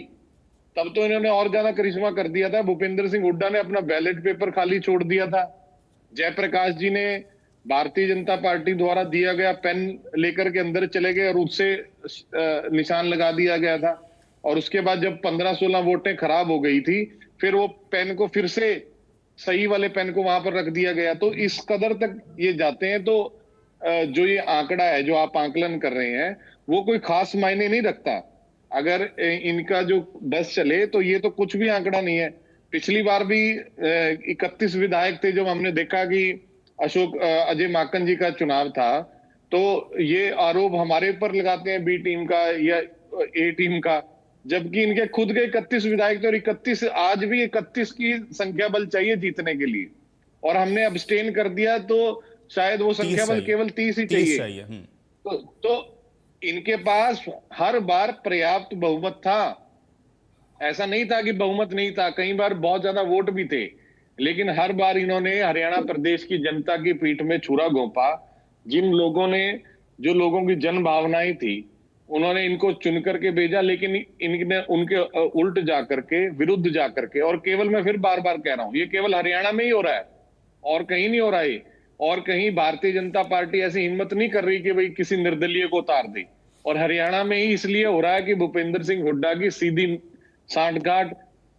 तब तो इन्होंने और ज्यादा करिश्मा कर दिया था। भूपेंद्र सिंह हुड्डा ने अपना बैलेट पेपर खाली छोड़ दिया था। जयप्रकाश जी ने भारतीय जनता पार्टी द्वारा दिया गया पेन लेकर के अंदर चले गए और उससे निशान लगा दिया गया था। और उसके बाद जब 15-16 वोटें खराब हो गई थी, फिर वो पेन को फिर से सही वाले पेन को वहां पर रख दिया गया। तो इस कदर तक ये जाते हैं। तो जो ये आंकड़ा है जो आप आकलन कर रहे हैं वो कोई खास मायने नहीं रखता। अगर इनका जो बस चले तो ये तो कुछ भी आंकड़ा नहीं है। पिछली बार भी 31 विधायक थे। जब हमने देखा कि अजय माकन जी का चुनाव था, तो ये आरोप हमारे ऊपर लगाते हैं, बी टीम का या ए टीम का, जबकि इनके खुद के 31 विधायक थे और 31 आज भी 31 की संख्या बल चाहिए जीतने के लिए, और हमने अब्सटेन कर दिया, तो शायद वो संख्या बल केवल 30 ही चाहिए। तो इनके पास हर बार पर्याप्त बहुमत था। ऐसा नहीं था कि बहुमत नहीं था, कई बार बहुत ज्यादा वोट भी थे, लेकिन हर बार इन्होंने हरियाणा प्रदेश की जनता की पीठ में छुरा घोंपा। जिन लोगों ने, जो लोगों की जन भावनाएं थी, उन्होंने इनको चुन करके भेजा, लेकिन इनने उनके उल्ट जा करके, विरुद्ध जा करके, और केवल मैं फिर बार बार कह रहा हूं, ये केवल हरियाणा में ही हो रहा है और कहीं नहीं हो रहा है। और कहीं भारतीय जनता पार्टी ऐसी हिम्मत नहीं कर रही कि भाई किसी निर्दलीय को उतार दे। और हरियाणा में ही इसलिए हो रहा है कि भूपेंद्र सिंह हुड्डा की सीधी सांठगांठ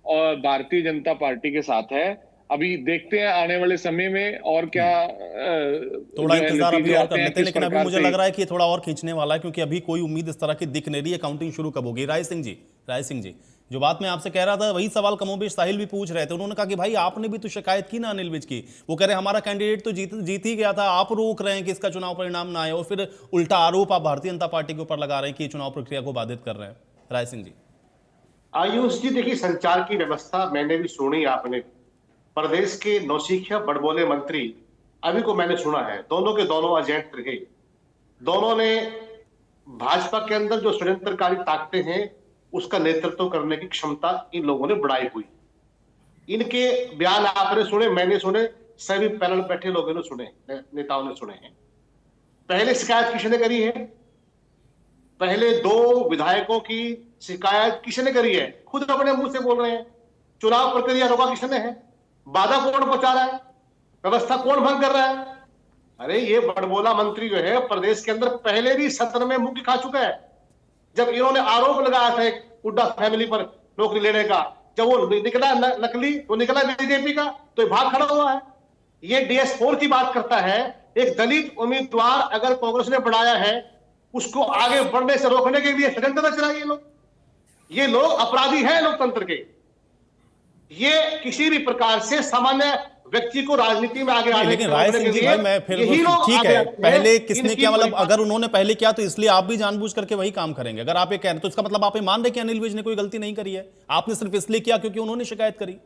और भारतीय जनता पार्टी के साथ है। अभी देखते हैं आने वाले समय में और क्या थोड़ा इंतजार अभी और कर लेते हैं, लेकिन अभी मुझे लग रहा है कि थोड़ा और खींचने वाला है, क्योंकि अभी कोई उम्मीद इस तरह की दिख नहीं रही है। काउंटिंग शुरू कब होगी? राय सिंह जी, जो बात मैं आपसे कह रहा था वही सवाल कमोबेश साहिल भी पूछ रहे थे। उन्होंने कहा कि भाई आपने भी तो शिकायत की ना अनिल विज की। वो कह रहे हमारा कैंडिडेट तो जीत ही गया था, आप रोक रहे हैं कि इसका चुनाव परिणाम ना आए, और फिर उल्टा आरोप आप भारतीय जनता पार्टी के ऊपर लगा रहे हैं कि चुनाव प्रक्रिया को बाधित कर रहे हैं। राय सिंह जी। आयुष जी, देखिए संचार की व्यवस्था मैंने भी सुनी, आपने प्रदेश के नौसिखिया बड़बोले मंत्री अभी को मैंने सुना है, दोनों के दोनों एजेंट रहे। दोनों ने भाजपा के अंदर जो षड्यंत्रकारी ताकतें हैं उसका नेतृत्व करने की क्षमता इन लोगों ने बढ़ाई हुई। इनके बयान आपने सुने, मैंने सुने, सभी पैनल बैठे लोगों ने सुने, नेताओं ने सुने हैं। पहले शिकायत किसने करी है? पहले 2 विधायकों की शिकायत किसने करी है? खुद अपने मुंह से बोल रहे हैं। चुनाव प्रक्रिया रोका किसने है? बाधा कौन पहुंचा रहा है? व्यवस्था कौन भंग कर रहा है? अरे ये बड़बोला मंत्री जो है प्रदेश के अंदर पहले भी सत्र में मुंह खा चुका है। जब इन्होंने आरोप लगाया था एक हुड्डा फैमिली पर नौकरी लेने का, जब वो निकला नकली, वो निकला बीजेपी का, तो भाग खड़ा हुआ है। ये DS4 की बात करता है। एक दलित उम्मीदवार अगर कांग्रेस ने बढ़ाया है, उसको आगे बढ़ने से रोकने के लिए षड्यंत्र रच रहा है। ये लोग अपराधी हैं लोकतंत्र के। ये किसी भी प्रकार से सामान्य व्यक्ति को राजनीति में आगे आने, लेकिन राय सिंह जी भाई, मैं फिर ठीक है, पहले किसने क्या, मतलब अगर उन्होंने पहले किया तो इसलिए आप भी जानबूझ करके वही काम करेंगे। अगर आप ये कह रहे तो इसका मतलब आप ये मान रहे कि अनिल विज ने कोई गलती नहीं करी है, आपने सिर्फ इसलिए किया क्योंकि उन्होंने शिकायत करी?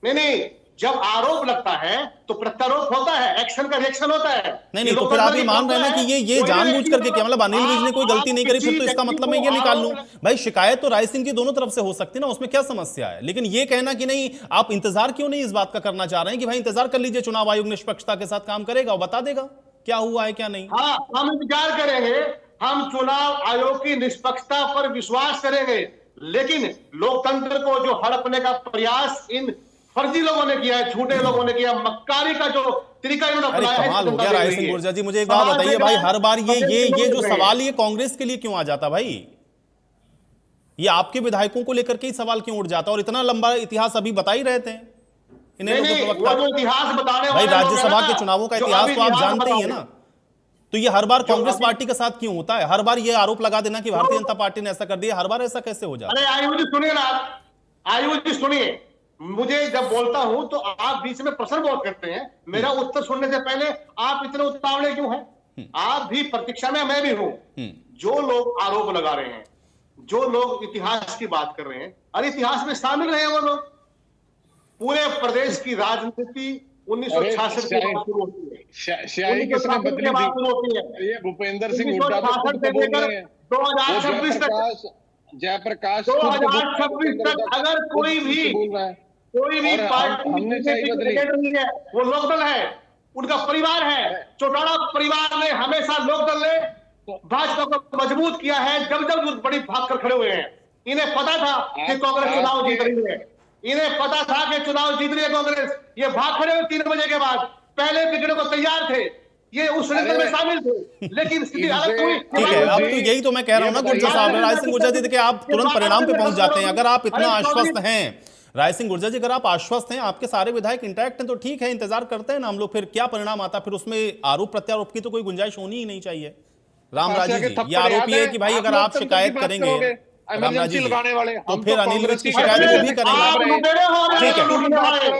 नहीं, जब आरोप लगता है तो प्रत्यारोप होता है, एक्शन का रिएक्शन होता है। नहीं, तो फिर आप ये मान रहे हैं ना कि ये जानबूझ करके क्या, मतलब अनिल विज ने कोई गलती नहीं करी, फिर तो इसका मतलब मैं ये निकाल लूं भाई शिकायत तो राय सिंह की दोनों तरफ से हो सकती है ना, उसमें क्या समस्या है? लेकिन ये कहना कि नहीं, आप इंतजार क्यों नहीं इस बात का करना चाह रहे हैं कि भाई इंतजार कर लीजिए, चुनाव आयोग निष्पक्षता के साथ काम करेगा और बता देगा क्या हुआ है क्या नहीं। हाँ, हम इंतजार करेंगे, हम चुनाव आयोग की निष्पक्षता पर विश्वास करेंगे, लेकिन लोकतंत्र को जो हड़पने का प्रयास इन फर्जी लोगों ने किया है, झूठे लोगों ने किया, मक्कारी का जो तरीका इन्होंने अपनाया है। कमाल हो गया राय सिंह गुर्जर जी, मुझे एक बात बताइए भाई, हर बार ये जो सवाल ये कांग्रेस के लिए क्यों आ जाता भाई? ये आपके विधायकों को लेकर के ही सवाल क्यों उठ जाता? और इतना लंबा इतिहास अभी बता ही रहे थे इन्हें इतिहास बताने भाई, राज्यसभा के चुनावों का इतिहास तो आप जानते ही है ना, तो ये हर बार कांग्रेस पार्टी के साथ क्यों होता है? हर बार ये आरोप लगा देना कि भारतीय जनता पार्टी ने ऐसा कर दिया, हर बार ऐसा कैसे हो जाता है? अरे आयुष जी सुनिए ना, आयुष जी सुनिए, मुझे जब बोलता हूं तो आप बीच में प्रश्न बहुत करते हैं, मेरा उत्तर सुनने से पहले आप इतने उतावले क्यों हैं? आप भी प्रतीक्षा में, मैं भी हूं। जो लोग आरोप लगा रहे हैं, जो लोग इतिहास की बात कर रहे हैं, अरे इतिहास में शामिल रहे हैं वो लोग। पूरे प्रदेश की राजनीति 1966 के बाद शुरू होती है, स्याही किसने बदली थी? ये भूपेंद्र सिंह हुड्डा तो खुद को बोल रहे हैं। 2026 तक, जयप्रकाश 2026 तक अगर कोई भी पार्टी नहीं है, वो लोकदल है, उनका परिवार है। चौटाला परिवार ने हमेशा लोकदल ने भाजपा को मजबूत किया है, जब जब बड़ी भाग कर खड़े हुए हैं। इन्हें पता था कि कांग्रेस चुनाव जीत रही है, इन्हें पता था कि चुनाव जीत रही है कांग्रेस। ये भाग खड़े हुए 3 बजे के बाद, पहले बिगड़े को तैयार थे, ये उस षड्यंत्र में शामिल थे, लेकिन स्थिति अलग हुई। ठीक है, अब तो यही तो मैं कह रहा हूं ना गुर्जर साहब, राय सिंह गुर्जर जी, देखिए आप तुरंत परिणाम पे पहुंच जाते हैं। अगर आप इतना आश्वस्त हैं राय सिंह गुर्जर जी, अगर आप आश्वस्त हैं, आपके सारे विधायक इंटैक्ट हैं, तो ठीक है, इंतजार करते हैं ना हम लोग, फिर क्या परिणाम आता, फिर उसमें आरोप प्रत्यारोप की तो कोई गुंजाइश होनी ही नहीं चाहिए। रामराजी जी, ये आरोप है कि भाई अगर आप शिकायत करेंगे रामराजी जी, तो फिर अनिल विज की शिकायत वो भी करेंगे।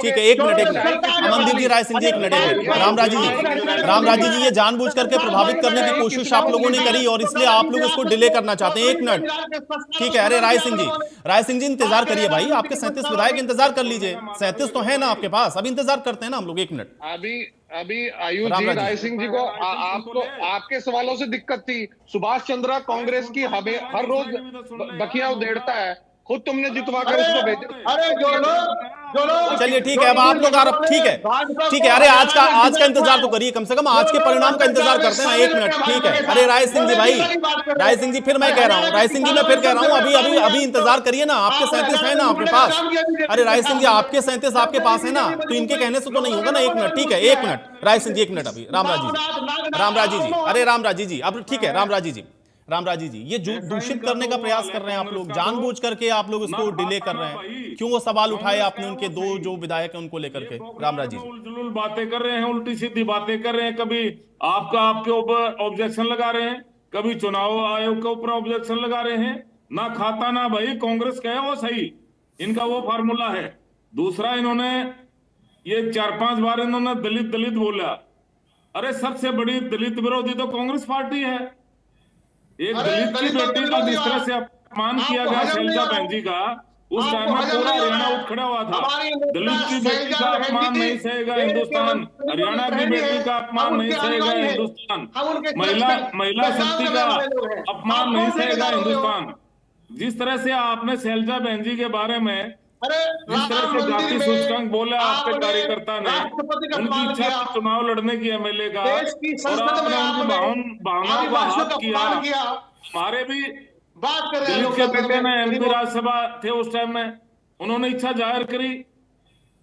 ठीक है, एक मिनट अमनदीप जी, राय सिंह जी, एक मिनट। रामराजी जी, ये जानबूझ करके प्रभावित करने की कोशिश आप लोगों ने करी और इसलिए आप लोग इसको डिले करना चाहते हैं। 1 मिनट, ठीक है। अरे राय सिंह जी इंतजार करिए भाई, आपके 37 विधायक इंतजार कर लीजिए, 37 तो है ना आपके पास, अब इंतजार करते हैं ना हम लोग। 1 मिनट अभी आयुष जी, राय सिंह जी को आपको आपके सवालों से दिक्कत थी। सुभाष चंद्रा कांग्रेस की हमें हर रोज बखिया उधेड़ता है, खुद तुमने जितवा कर उसको भेजा। अरे जो लोग चलिए ठीक है, अब आप लोग ठीक है। अरे आज का इंतजार तो करिए, कम से कम आज के परिणाम का इंतजार करते हैं ना। 1 मिनट, ठीक है। अरे राय सिंह जी भाई, राय सिंह जी, फिर मैं कह रहा हूँ, राय सिंह जी मैं फिर कह रहा हूँ, अभी इंतजार करिए ना, आपके 37 है ना आपके पास। अरे राय सिंह जी, आपके 37 आपके पास है ना, तो इनके कहने से तो नहीं होगा ना। 1 मिनट, ठीक है, 1 मिनट राय सिंह जी, 1 मिनट। अभी रामराजी जी, अरे रामराजी जी, अब ठीक है रामराजी जी, रामराजी जी, ये जो ऐसा दूषित इनका करने तो का वो प्रयास हाल है कर रहे हैं आप कांग्रेस लोग, का, जानबूझ करके आप लोग ना इसको डिले खाता कर ना रहे हैं। भाई। क्यों वो सवाल उठाए कांग्रेस आपने का उनके वो दो सही। जो विधायक हैं उनको लेकर के? ये बोखलाहट रामराजी में जी, उलझुल बातें कर रहे हैं, उल्टी सीधी बातें कर रहे हैं, कभी आपके ऊपर ऑब्जेक्शन लगा रहे हैं, कभी चुनाव आयोग के ऊपर ऑब्जेक्शन लगा रहे हैं। ना खाता ना भाई, कांग्रेस का है वो सही, इनका वो फार्मूला है। दूसरा, इन्होंने ये 4-5 बार इन्होंने दलित दलित बोला। अरे सबसे बड़ी दलित विरोधी तो कांग्रेस पार्टी है। एक अरे दलित की दलितों के बेटी को विरोधी जिस तरह से अपमान किया आपको गया हजम नहीं शैलजा हो रहा बहन है, जी का, उस आपको टाइम में हजम पूरा नहीं हो हरियाणा रहा है। उठ खड़ा हुआ था। हमारी नेता दलित की बेटी शैलजा का बहन अपमान जी नहीं सहेगा देश के हिंदुस्तान, मंत्री हरियाणा की बहनी बेटी है, का हम अपमान नहीं उनके सहेगा अनुयायी हैं, हिंदुस्तान, हम उनके महिला महिला बदनाम शक्ति करने का वाले लोग हैं। अपमान आप नहीं कौन सहेगा ठेकेदार होते हो? हिंदुस्तान। जिस तरह से आपने शैलजा बहन जी के बारे में अरे जिस तरह राम से मंदिर जाति में सूचकांक बोला आपके आपने कार्यकर्ता ने, राष्ट्रपति का उनकी अपमान इच्छा किया, थी चुनाव लड़ने की एमएलए का, देश की और संसद में आपने उनकी आपने भावनाओं को आदिवासियों आहत का किया। अपमान किया। हमारे भी बात कर रहे हैं दलित लोग के संसद बेटे ने में एमपी गरीबों। राज्यसभा थे उस टाइम में, उन्होंने इच्छा जाहिर करी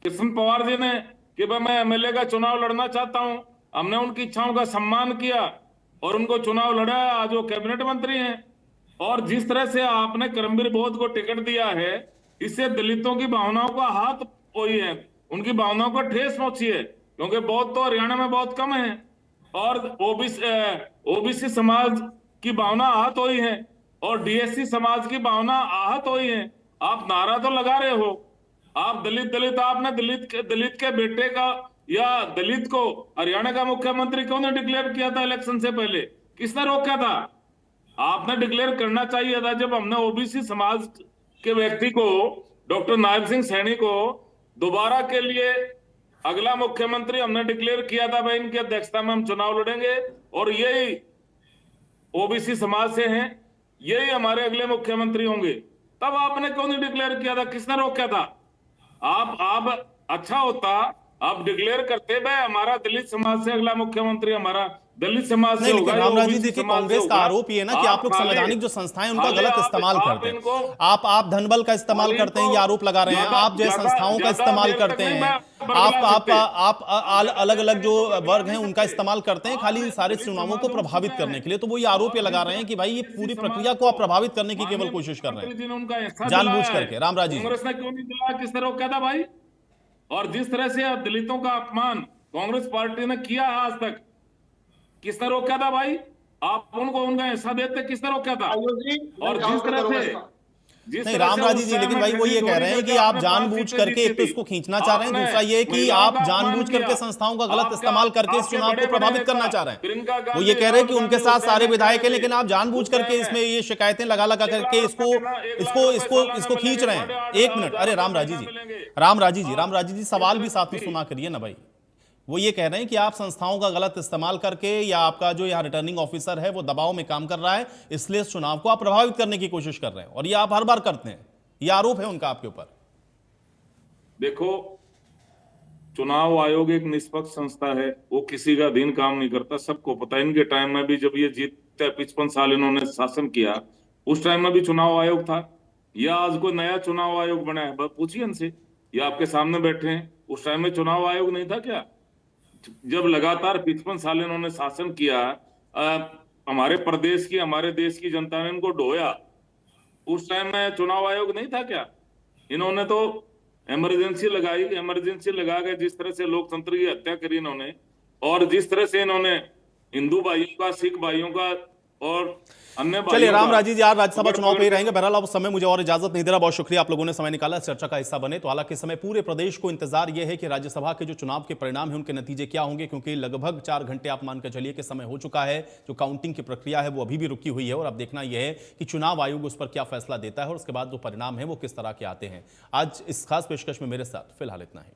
कृष्ण पवार जी ने कि भाई मैं एमएलए का चुनाव लड़ना चाहता हूं। हमने उनकी इच्छाओं का सम्मान किया और उनको चुनाव लड़ा। आज वो कैबिनेट मंत्री हैं। और जिस तरह से आपने करमबीर बोध को टिकट दिया है, इससे दलितों की भावनाओं का हाथ हुई है, उनकी भावनाओं को ठेस पहुंची है, क्योंकि बौद्ध तो हरियाणा में बहुत कम है और ओबीसी समाज की भावना आहत हुई है और डीएससी समाज की भावना आहत हुई है। आप नारा तो लगा रहे हो, आप दलित दलित, आपने दलित के बेटे का या दलित को हरियाणा का मुख्यमंत्री क्यों नहीं डिक्लेयर किया था इलेक्शन से पहले? किसने रोका था? आपने डिक्लेयर करना चाहिए था। जब हमने ओबीसी समाज के व्यक्ति को, डॉक्टर नायब सिंह सैनी को दोबारा के लिए अगला मुख्यमंत्री हमने डिक्लेयर किया था, भाई इनकी अध्यक्षता में हम चुनाव लड़ेंगे और यही ओबीसी समाज से हैं, यही हमारे अगले मुख्यमंत्री होंगे, तब आपने क्यों नहीं डिक्लेयर किया था? किसने रोका था? आप अच्छा होता आप डिक्लेयर करते, भाई हमारा दलित समाज से अगला मुख्यमंत्री हमारा दलित समाज से नहीं, होगा। लेकिन रामराजी ओबीसी देखिए, समाज से कांग्रेस का होगा। आरोप ये है ना कि आप लोग संवैधानिक जो संस्थाएं उनका गलत इस्तेमाल करते हैं। आप धनबल का इस्तेमाल करते हैं, ये आरोप लगा रहे हैं। आप जो है संस्थाओं का इस्तेमाल करते हैं, आप अलग अलग जो वर्ग हैं उनका इस्तेमाल करते हैं खाली सारे चुनावों को प्रभावित करने के लिए। तो वो ये आरोप ये लगा रहे हैं कि भाई ये पूरी प्रक्रिया को आप प्रभावित करने की केवल कोशिश कर रहे हैं जानबूझ करके। रामराजी जी, कांग्रेस ने क्यों नहीं दिलाया? किसने रोका था भाई? और जिस तरह से दलितों का अपमान कांग्रेस पार्टी ने किया है आज तक, किसने रोका था भाई? आप उनको उनका हिस्सा देते, किसने रोका था? और जिस तरह से नहीं रामराजी जी, लेकिन भाई वो ये कह रहे हैं कि आप जानबूझ करके एक तो इसको खींचना चाह रहे हैं, दूसरा ये कि आप जानबूझ करके संस्थाओं का गलत इस्तेमाल करके इस चुनाव को प्रभावित करना चाह रहे हैं। वो ये कह रहे हैं कि उनके साथ सारे विधायक हैं, लेकिन आप जानबूझ करके इसमें ये शिकायतें लगा लगा करके इसको खींच रहे हैं। एक मिनट, अरे रामराजी जी सवाल भी साथ में सुना करिए ना भाई। वो ये कह रहे हैं कि आप संस्थाओं का गलत इस्तेमाल करके या आपका जो यहाँ रिटर्निंग ऑफिसर है वो दबाव में काम कर रहा है, इसलिए इस चुनाव को आप प्रभावित करने की कोशिश कर रहे हैं, और ये आप हर बार करते हैं। ये आरोप है उनका आपके ऊपर। देखो, चुनाव आयोग एक निष्पक्ष संस्था है, वो किसी का अधीन काम नहीं करता, सबको पता है। इनके टाइम में भी जब ये जीतते 55 साल इन्होंने शासन किया, उस टाइम में भी चुनाव आयोग था, या आज कोई नया चुनाव आयोग बना है? पूछिए इनसे, ये आपके सामने बैठे हैं। उस टाइम में चुनाव आयोग नहीं था क्या? जब लगातार 55 साल इन्होंने शासन किया, हमारे प्रदेश की, हमारे देश की जनता ने इनको ढोया, उस टाइम में चुनाव आयोग नहीं था क्या? इन्होंने तो इमरजेंसी लगाई, इमरजेंसी लगा के जिस तरह से लोकतंत्र की हत्या करी इन्होंने, और जिस तरह से इन्होंने हिंदू भाइयों का, सिख भाइयों का और अन्य। चलिए रामराजी जी, आज राज्यसभा चुनाव पे ही रहेंगे। बहरहाल अब समय मुझे और इजाजत नहीं दे रहा। बहुत शुक्रिया, आप लोगों ने समय निकाला, चर्चा का हिस्सा बने। तो हालांकि समय पूरे प्रदेश को इंतजार यह है कि राज्यसभा के जो चुनाव के परिणाम है उनके नतीजे क्या होंगे, क्योंकि लगभग 4 घंटे आप मान कर चलिए कि समय हो चुका है। जो काउंटिंग की प्रक्रिया है वो अभी भी रुकी हुई है, और अब देखना यह है कि चुनाव आयोग उस पर क्या फैसला देता है और उसके बाद जो परिणाम है वो किस तरह के आते हैं। आज इस खास पेशकश में मेरे साथ फिलहाल इतना है।